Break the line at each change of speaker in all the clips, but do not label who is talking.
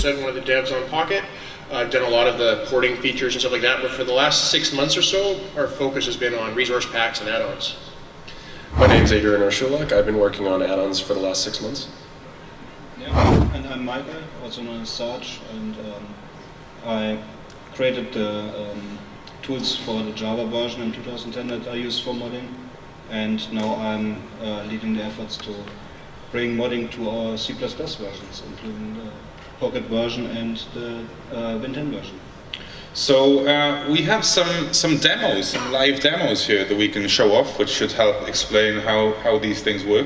said, one of the devs on Pocket. I've done a lot of the porting features and stuff like that, but for the last 6 months or so, our focus has been on resource packs and add-ons.
My name's Adrian Urshulak. I've been working on add-ons for the last 6 months.
Yeah, and I'm Michael, also known as Sarge, and I created the tools for the Java version in 2010 that I use for modding, and now I'm leading the efforts to bring modding to our C++ versions, including the Pocket version and the Win10 version.
So we have some demos, some live demos here that we can show off, which should help explain how these things work.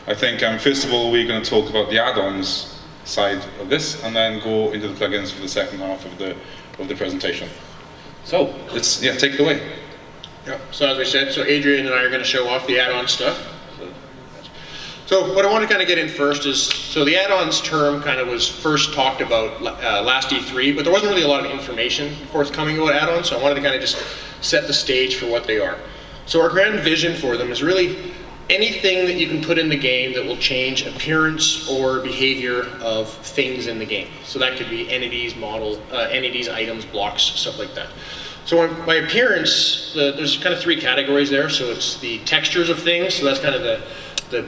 I think first of all we're going to talk about the add-ons side of this, and then go into the plugins for the second half of the presentation. So let's take it away.
Yeah. So as we said, so Adrian and I are going to show off the add-on stuff. So what I want to kind of get in first is, so the add-ons term kind of was first talked about last E3, but there wasn't really a lot of information forthcoming about add-ons, so I wanted to kind of just set the stage for what they are. So our grand vision for them is really anything that you can put in the game that will change appearance or behavior of things in the game. So that could be entities, entities, items, blocks, stuff like that. So by appearance, there's kind of 3 categories there. So it's the textures of things, so that's kind of the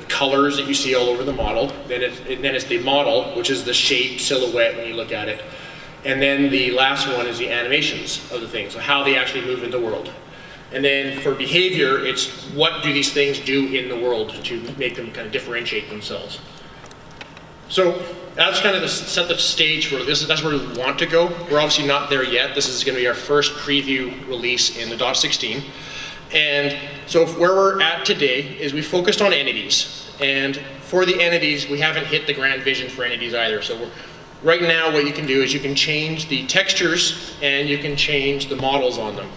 colors that you see all over the model. Then it's the model, which is the shape, silhouette when you look at it. And then the last one is the animations of the things, so how they actually move in the world. And then for behavior, it's what do these things do in the world to make them kind of differentiate themselves. So that's kind of set the stage for this. That's where we want to go. We're obviously not there yet. This is going to be our first preview release in the .16. And so where we're at today is we focused on entities. And for the entities, we haven't hit the grand vision for entities either. So right now what you can do is you can change the textures and you can change the models on them.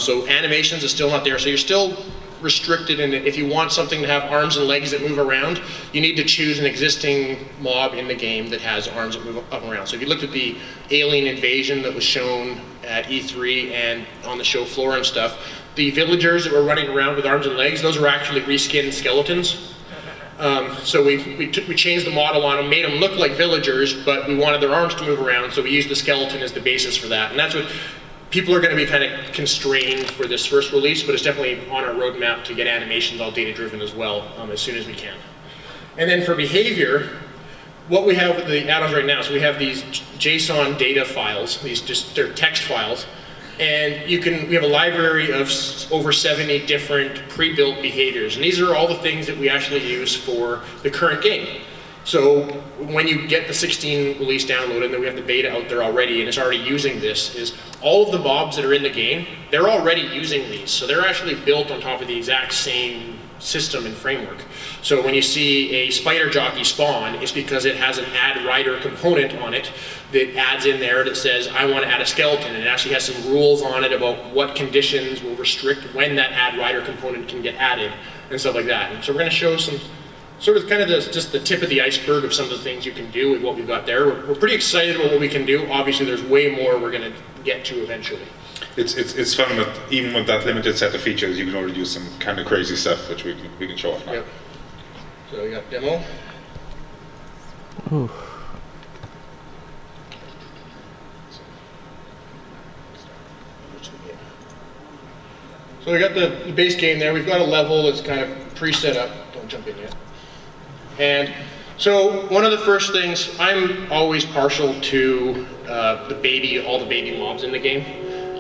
So animations is still not there. So you're still restricted in it. If you want something to have arms and legs that move around, you need to choose an existing mob in the game that has arms that move up and around. So if you looked at the alien invasion that was shown at E3 and on the show floor and stuff, the villagers that were running around with arms and legs, those were actually reskinned skeletons. So we changed the model on them, made them look like villagers, but we wanted their arms to move around, so we used the skeleton as the basis for that. And that's what people are going to be kind of constrained for this first release, but it's definitely on our roadmap to get animations all data-driven as well as soon as we can. And then for behavior, what we have with the add-ons right now, so we have these JSON data files, they're text files, and we have a library of over 70 different pre-built behaviors, and these are all the things that we actually use for the current game. So when you get the 16 release downloaded, and then we have the beta out there already, and it's already using this, is all of the mobs that are in the game, they're already using these. So they're actually built on top of the exact same system and framework. So when you see a spider jockey spawn, it's because it has an add rider component on it that adds in there that says, I want to add a skeleton, and it actually has some rules on it about what conditions will restrict when that add rider component can get added and stuff like that. And so we're going to show some sort of kind of just the tip of the iceberg of some of the things you can do with what we've got there. We're pretty excited about what we can do. Obviously there's way more we're going to get to eventually.
It's fun that even with that limited set of features, you can already do some kind of crazy stuff, which we can show off now.
Yep. So we got demo.
Ooh.
So we got the base game there. We've got a level that's kind of pre-set up. Don't jump in yet. And so one of the first things, I'm always partial to all the baby mobs in the game.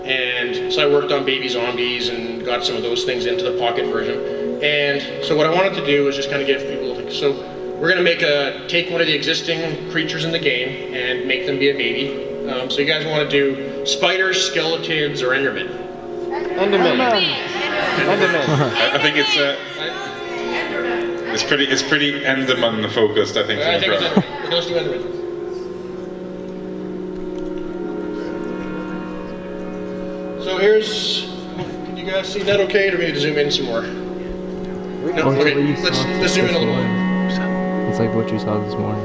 And so I worked on baby zombies and got some of those things into the Pocket version. And so what I wanted to do is just kind of give people a think. So we're going to take one of the existing creatures in the game and make them be a baby. So you guys want to do spiders, skeletons, or endermen?
Enderman.
I think it's pretty Enderman focused. I think.
I think it's Enderman. Let's do Enderman. So here's. Can you guys see that? Okay? Or do we need to zoom in some more? No. Okay. Let's zoom in a little more.
It's like what you saw this morning.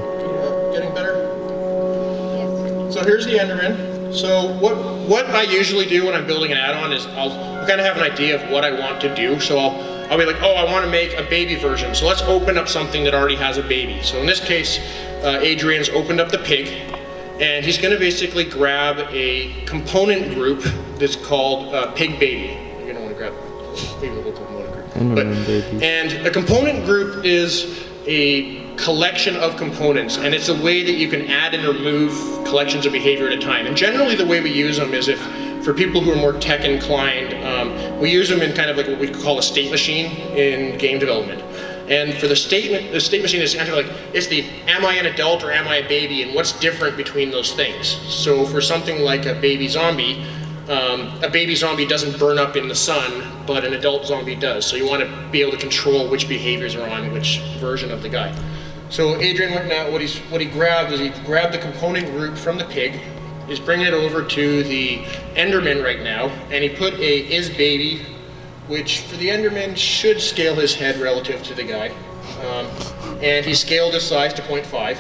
Getting better? Yes. So here's the Enderman. So what I usually do when I'm building an add-on is I'll kind of have an idea of what I want to do. So I'll be like, oh, I want to make a baby version. So let's open up something that already has a baby. So in this case, Adrian's opened up the pig. And he's going to basically grab a component group that's called Pig Baby. You're going to want to grab maybe the local component group. And a component group is a collection of components, and it's a way that you can add and remove collections of behavior at a time. And generally the way we use them is for people who are more tech inclined, we use them in kind of like what we call a state machine in game development. And for the state machine is kind of like, it's the am I an adult or am I a baby, and what's different between those things. So for something like a baby zombie doesn't burn up in the sun, but an adult zombie does. So you want to be able to control which behaviors are on which version of the guy. So Adrian went now, what he grabbed is he grabbed the component group from the pig, is bringing it over to the Enderman right now, and he put a is baby, which for the Enderman should scale his head relative to the guy. And he scaled his size to 0.5.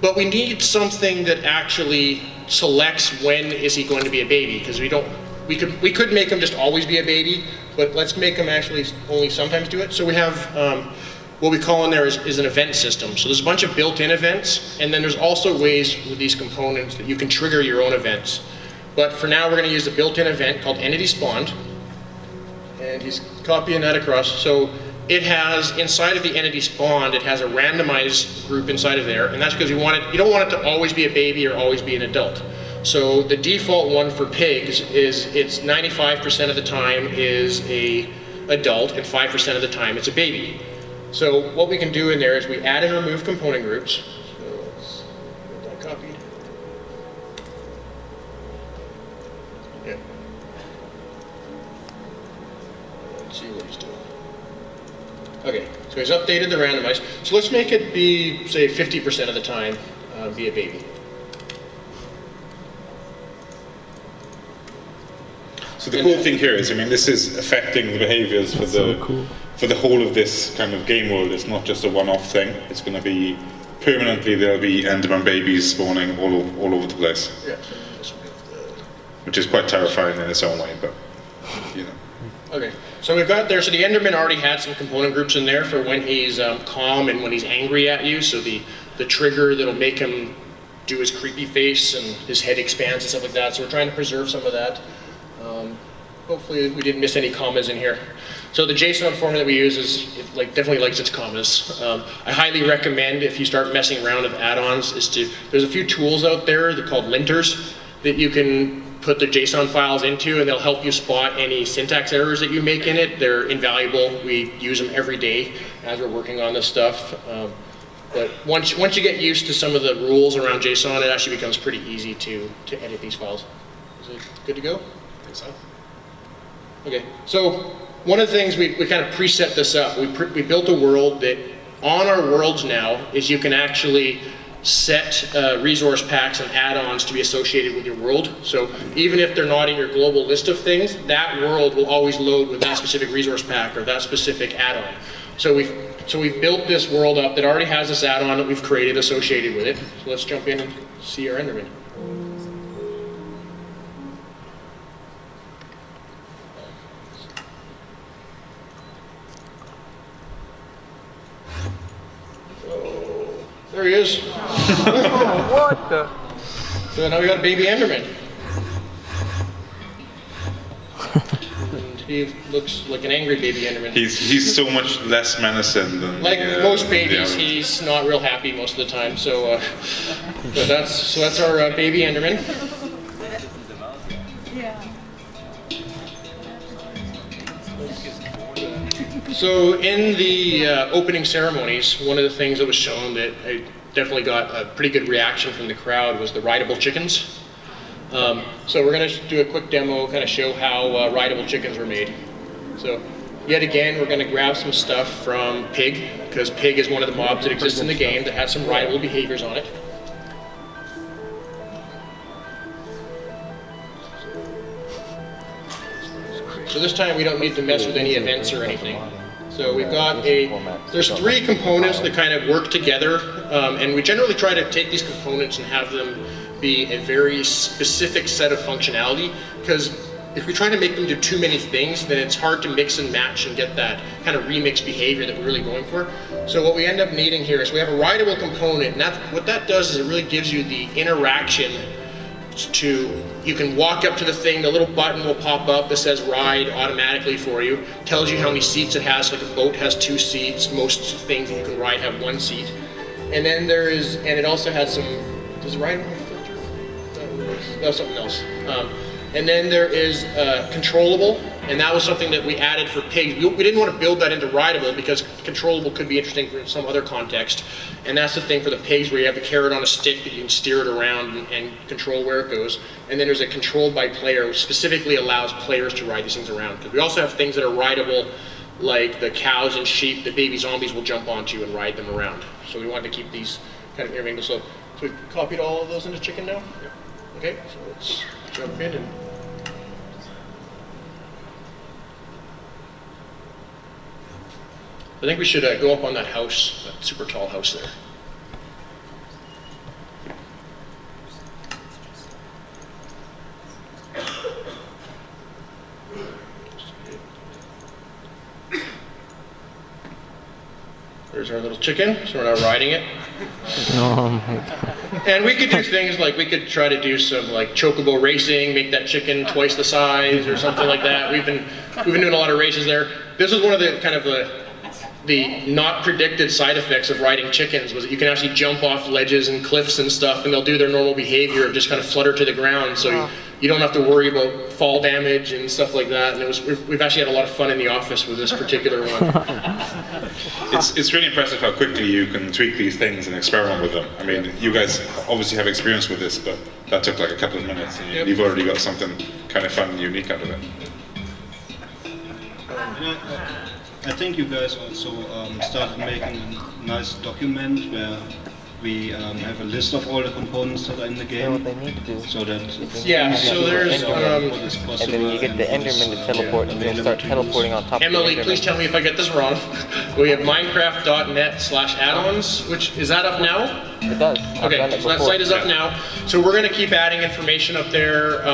But we need something that actually selects when is he going to be a baby, because we could make him just always be a baby, but let's make him actually only sometimes do it. So we have what we call in there is an event system. So there's a bunch of built-in events, and then there's also ways with these components that you can trigger your own events. But for now, we're going to use a built-in event called entity spawned, and he's copying that across. So it has, inside of the entity spawned, it has a randomized group inside of there, and that's because you don't want it to always be a baby or always be an adult. So the default one for pigs is it's 95% of the time is a adult and 5% of the time it's a baby. So what we can do in there is we add and remove component groups. So let's get that copied. Yeah. Let's see what he's doing. Okay, so he's updated the randomized. So let's make it be, say, 50% of the time be a baby.
So the cool thing here is, I mean, this is affecting the behaviors for the whole of this kind of game world. It's not just a one-off thing. It's going to be permanently. There'll be Enderman babies spawning all over the place. Yeah. Which is quite terrifying in its own way, but you know.
Okay, so we've got there. So the Enderman already had some component groups in there for when he's calm and when he's angry at you. So the trigger that'll make him do his creepy face and his head expands and stuff like that. So we're trying to preserve some of that. Hopefully we didn't miss any commas in here. So the JSON format that we use definitely likes its commas. I highly recommend, if you start messing around with add-ons, there's a few tools out there that are called linters that you can put the JSON files into, and they'll help you spot any syntax errors that you make in it. They're invaluable. We use them every day as we're working on this stuff. But once you get used to some of the rules around JSON, it actually becomes pretty easy to edit these files. Is it good to go?
I think so.
Okay, so one of the things we kind of preset this up. We built a world that on our worlds now is you can actually set resource packs and add-ons to be associated with your world. So even if they're not in your global list of things, that world will always load with that specific resource pack or that specific add-on. So we've built this world up that already has this add-on that we've created associated with it. So let's jump in and see our Enderman. There he is.
What the?
So now we got a baby Enderman. And he looks like an angry baby Enderman.
He's so much less menacing than
like most babies. He's not real happy most of the time. So that's our baby Enderman. So in the opening ceremonies, one of the things that was shown that I definitely got a pretty good reaction from the crowd was the Writable Chickens. So we're going to do a quick demo, kind of show how Writable Chickens were made. So yet again, we're going to grab some stuff from Pig, because Pig is one of the mobs that exists in the game that has some writable behaviors on it. So this time we don't need to mess with any events or anything. So we've got there's three components that kind of work together, and we generally try to take these components and have them be a very specific set of functionality, because if you're trying to make them do too many things, then it's hard to mix and match and get that kind of remix behavior that we're really going for. So what we end up needing here is we have a writable component, and what that does is it really gives you the interaction to, you can walk up to the thing, the little button will pop up that says ride automatically for you, tells you how many seats it has, like a boat has 2 seats, most things that you can ride have 1 seat. And then there is, and it also has some, does it ride on a filter? No, something else. And then there is controllable, and that was something that we added for pigs. We didn't want to build that into Writable because controllable could be interesting for some other context. And that's the thing for the pigs where you have the carrot on a stick that you can steer it around and control where it goes. And then there's a controlled by player, which specifically allows players to ride these things around. Because we also have things that are rideable, like the cows and sheep that baby zombies will jump onto and ride them around. So we wanted to keep these kind of intermingled. So we've copied all of those into Chicken now? Yep. Okay, so let's jump in and I think we should go up on that house, that super tall house there. There's our little chicken, so we're not riding it. And we could do things like, we could try to do some like chocobo racing, make that chicken twice the size or something like that. We've been doing a lot of races there. This is one of the kind of the not predicted side effects of riding chickens was that you can actually jump off ledges and cliffs and stuff, and they'll do their normal behavior of just kind of flutter to the ground, so you don't have to worry about fall damage and stuff like that. And we've actually had a lot of fun in the office with this particular one.
It's really impressive how quickly you can tweak these things and experiment with them. I mean, you guys obviously have experience with this, but that took like a couple of minutes, and you've already got something kind of fun and unique out of it.
I think you guys also started making a nice document where we have a list of all the components that are in the game.
What they need to do.
So that
Yeah, so there's
what is possible.
And then you get the Enderman to teleport, and you'll start teleporting on top
Emily,
of the
please
Enderman.
tell me if I get this wrong. We have Minecraft.net/addons, which, is that up now?
It does. I've done
Okay,
it
so that
before.
site is up now. So we're gonna keep adding information up there.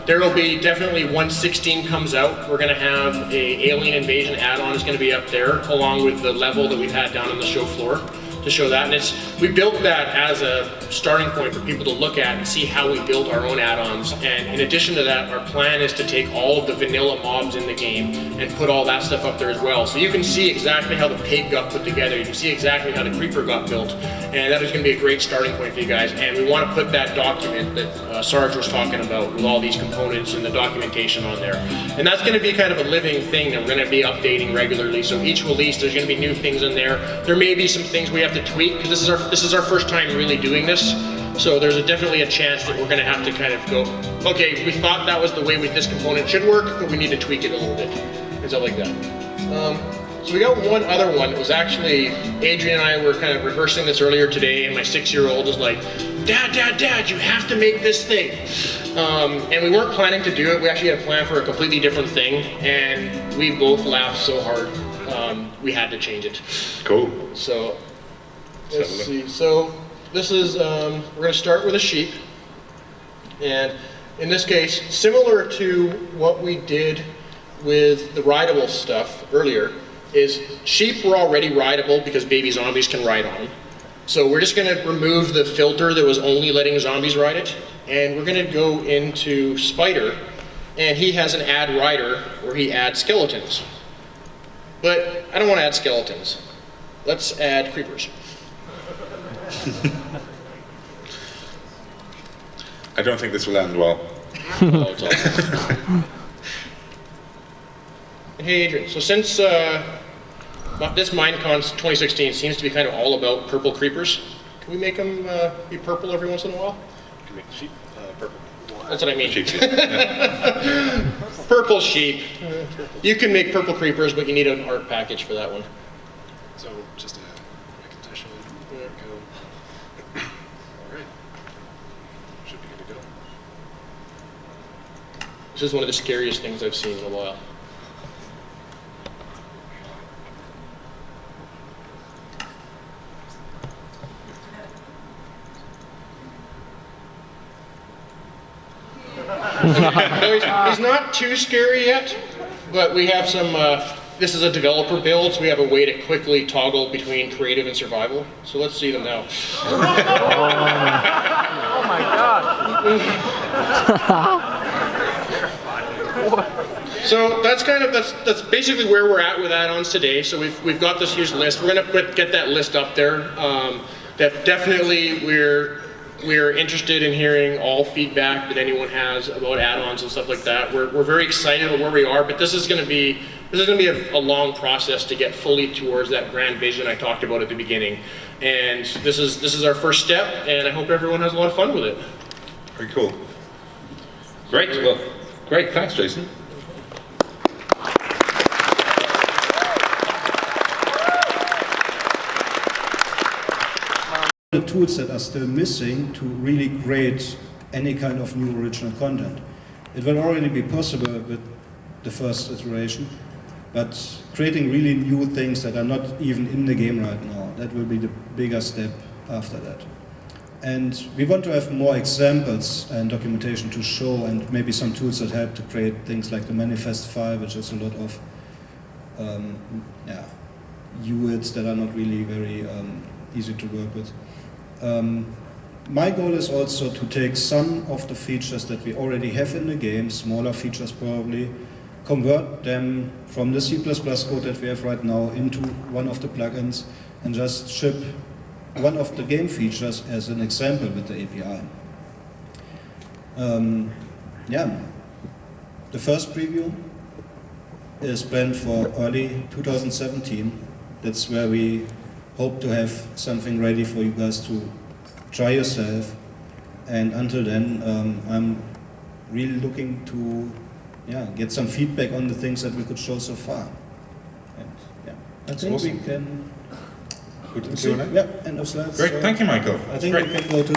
There will be definitely 1.16 comes out. We're gonna have a alien invasion add-on is gonna be up there, along with the level that we've had down on the show floor to show that. And we built that as a starting point for people to look at and see how we build our own add-ons. And in addition to that, our plan is to take all of the vanilla mobs in the game and put all that stuff up there as well. So you can see exactly how the pig got put together. You can see exactly how the creeper got built. And that is going to be a great starting point for you guys. And we want to put that document that Sarge was talking about with all these components and the documentation on there. And that's going to be kind of a living thing that we're going to be updating regularly. So each release, there's going to be new things in there. There may be some things we have to tweak because this is our first time really doing this. So there's definitely a chance that we're going to have to kind of go, okay, we thought that was the way this component should work, but we need to tweak it a little bit and stuff like that. So we got one other one. It was actually, Adrian and I were kind of rehearsing this earlier today, and my 6-year-old was like, Dad, you have to make this thing. And we weren't planning to do it. We actually had a plan for a completely different thing, and we both laughed so hard, we had to change it.
Cool.
So, let's see. So, this is, we're going to start with a sheep. And in this case, similar to what we did with the rideable stuff earlier, is sheep were already rideable because baby zombies can ride on them. So we're just going to remove the filter that was only letting zombies ride it. And we're going to go into Spider, and he has an add rider where he adds skeletons. But I don't want to add skeletons. Let's add creepers.
I don't think this will end well.
Oh, it's awesome. Hey Adrian, so since this Minecon 2016 seems to be kind of all about purple creepers, can we make them be purple every once in a while?
You can make the sheep purple.
That's what I mean.
Cheap, yeah.
Purple sheep. You can make purple creepers, but you need an art package for that one.
So just a condition. There we go. All right. Should be good to go.
This is one of the scariest things I've seen in a while. No, he's not too scary yet, but we have some, this is a developer build, so we have a way to quickly toggle between creative and survival. So let's see them now.
Oh my god.
So that's basically where we're at with add-ons today. So we've got this huge list. We're gonna get that list up there. Definitely we're interested in hearing all feedback that anyone has about add-ons and stuff like that. We're very excited about where we are, but this is gonna be a long process to get fully towards that grand vision I talked about at the beginning. And this is our first step, and I hope everyone has a lot of fun with it.
Very cool. Great. Well, great. Thanks, Jason.
The tools that are still missing to really create any kind of new original content. It will already be possible with the first iteration, but creating really new things that are not even in the game right now, that will be the bigger step after that. And we want to have more examples and documentation to show, and maybe some tools that help to create things like the manifest file, which is a lot of UIDs that are not really very easy to work with. My goal is also to take some of the features that we already have in the game, smaller features probably, convert them from the C++ code that we have right now into one of the plugins and just ship one of the game features as an example with the API. The first preview is planned for early 2017. That's where we hope to have something ready for you guys to try yourself. And until then, I'm really looking to get some feedback on the things that we could show so far. And I think
awesome.
we can.
Good to see you.
Yeah, end of slides.
Great.
So
Thank you, Michael.
I
That's
think
great.
we can go to